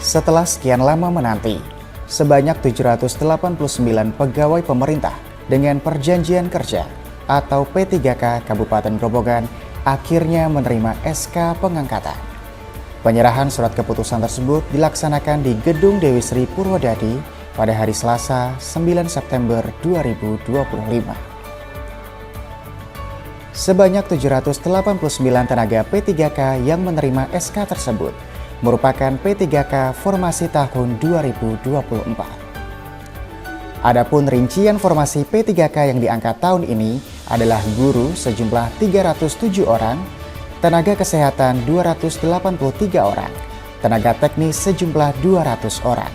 Setelah sekian lama menanti, sebanyak 789 pegawai pemerintah dengan perjanjian kerja atau P3K Kabupaten Grobogan akhirnya menerima SK pengangkatan. Penyerahan surat keputusan tersebut dilaksanakan di Gedung Dewi Sri Purwodadi pada hari Selasa 9 September 2025. Sebanyak 789 tenaga P3K yang menerima SK tersebut merupakan P3K formasi tahun 2024. Adapun rincian formasi P3K yang diangkat tahun ini adalah guru sejumlah 307 orang, tenaga kesehatan 283 orang, tenaga teknis sejumlah 200 orang.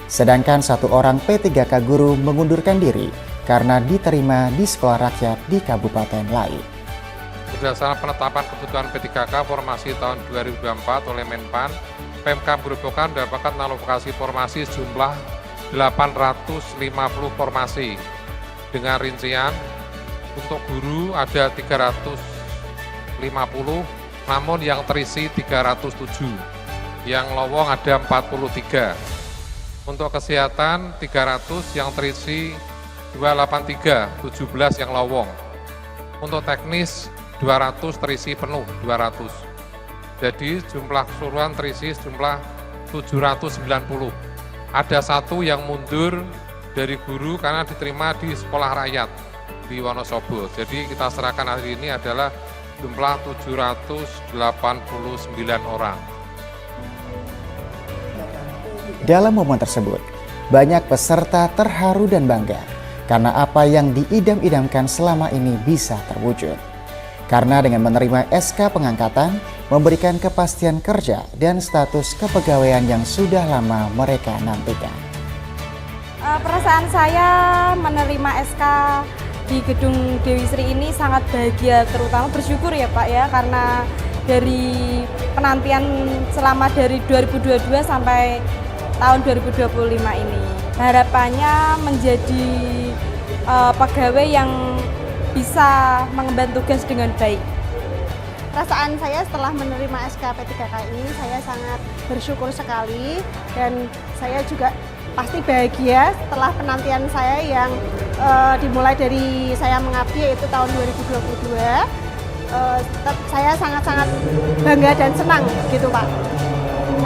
Sedangkan satu orang P3K guru mengundurkan diri karena diterima di sekolah rakyat di kabupaten lain. Berdasarkan penetapan kebutuhan P3K formasi tahun 2024 oleh Menpan, Pemkab Grobogan mendapatkan alokasi formasi sejumlah 850 formasi. Dengan rincian, untuk guru ada 350, namun yang terisi 307. Yang lowong ada 43. Untuk kesehatan 300, yang terisi 283, 17 yang lowong. Untuk teknis 200 terisi penuh 200. Jadi jumlah keseluruhan terisi jumlah 790. Ada satu yang mundur dari guru karena diterima di sekolah rakyat di Wonosobo. Jadi kita serahkan hari ini adalah jumlah 789 orang. Dalam momen tersebut, banyak peserta terharu dan bangga karena apa yang diidam-idamkan selama ini bisa terwujud. Karena dengan menerima SK pengangkatan, memberikan kepastian kerja dan status kepegawaian yang sudah lama mereka nantikan. Perasaan saya menerima SK di Gedung Dewi Sri ini sangat bahagia, terutama bersyukur ya Pak ya, karena dari penantian selama dari 2022 sampai tahun 2025 ini. Harapannya menjadi pegawai yang bisa mengemban tugas dengan baik. Perasaan saya setelah menerima SK P3K ini, saya sangat bersyukur sekali dan saya juga pasti bahagia setelah penantian saya yang dimulai dari saya mengabdi yaitu tahun 2022. Saya sangat-sangat bangga dan senang gitu Pak.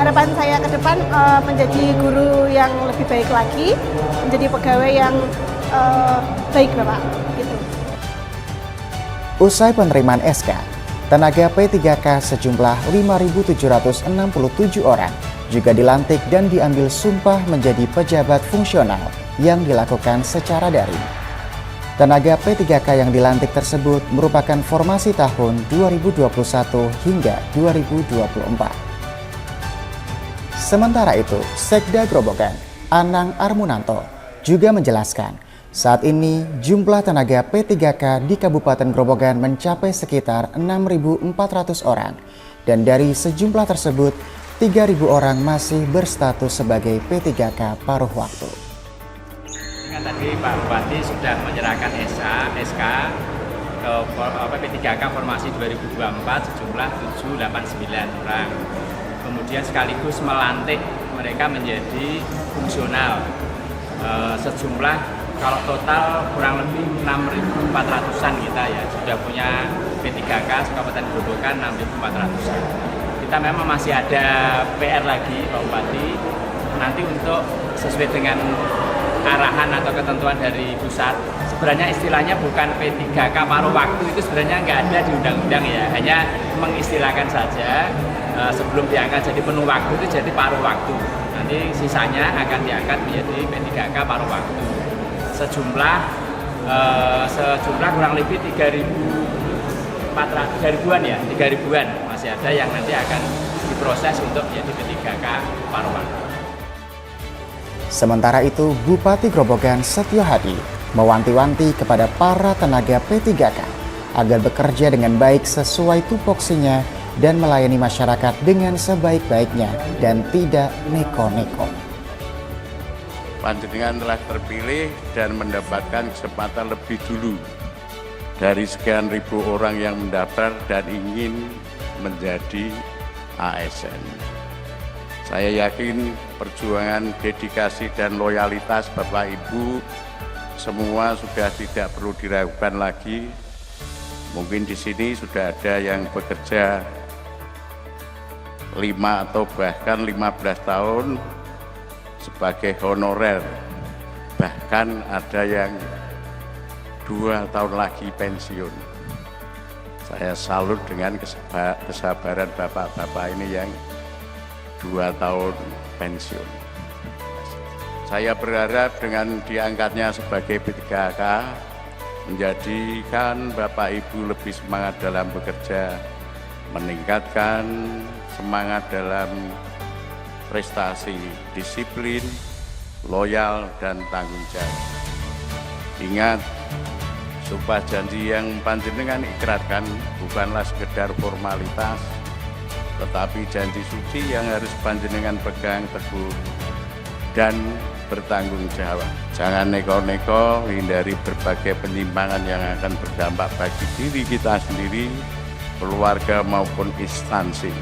Harapan saya ke depan menjadi guru yang lebih baik lagi, menjadi pegawai yang baik Bapak gitu. Usai penerimaan SK, tenaga P3K sejumlah 5.767 orang juga dilantik dan diambil sumpah menjadi pejabat fungsional yang dilakukan secara daring. Tenaga P3K yang dilantik tersebut merupakan formasi tahun 2021 hingga 2024. Sementara itu, Sekda Grobogan, Anang Armunanto, juga menjelaskan saat ini jumlah tenaga P3K di Kabupaten Grobogan mencapai sekitar 6.400 orang dan dari sejumlah tersebut 3.000 orang masih berstatus sebagai P3K paruh waktu. Tadi Pak Bupati sudah menyerahkan SK ke P3K formasi 2024 sejumlah 789 orang. Kemudian sekaligus melantik mereka menjadi fungsional sejumlah kalau total kurang lebih 6.400-an kita ya sudah punya P3K Kabupaten Grobogan 6.400-an. Kita memang masih ada PR lagi Pak Bupati nanti untuk sesuai dengan arahan atau ketentuan dari pusat. Sebenarnya istilahnya bukan P3K paruh waktu, itu sebenarnya nggak ada di undang-undang ya, hanya mengistilahkan saja sebelum diangkat jadi penuh waktu itu jadi paruh waktu. Nanti sisanya akan diangkat menjadi P3K paruh waktu. Sejumlah kurang lebih 3.000-an ya, 3.000-an masih ada yang nanti akan diproses untuk menjadi P3K paruh waktu. Sementara itu, Bupati Grobogan Setio Hadi mewanti-wanti kepada para tenaga P3K agar bekerja dengan baik sesuai tupoksinya dan melayani masyarakat dengan sebaik-baiknya dan tidak neko-neko. Panjenengan telah terpilih dan mendapatkan kesempatan lebih dulu dari sekian ribu orang yang mendaftar dan ingin menjadi ASN. Saya yakin perjuangan, dedikasi, dan loyalitas Bapak Ibu semua sudah tidak perlu diragukan lagi. Mungkin di sini sudah ada yang bekerja 5 atau bahkan 15 tahun sebagai honorer. Bahkan ada yang 2 tahun lagi pensiun. Saya salut dengan kesabaran bapak-bapak ini yang 2 tahun pensiun. Saya berharap dengan diangkatnya sebagai P3K menjadikan Bapak Ibu lebih semangat dalam bekerja, meningkatkan semangat dalam prestasi, disiplin, loyal, dan tanggung jawab. Ingat, sumpah janji yang panjenengan ikrarkan bukanlah sekedar formalitas, tetapi janji suci yang harus panjenengan pegang teguh dan bertanggung jawab. Jangan neko-neko, hindari berbagai penyimpangan yang akan berdampak bagi diri kita sendiri, keluarga maupun instansi.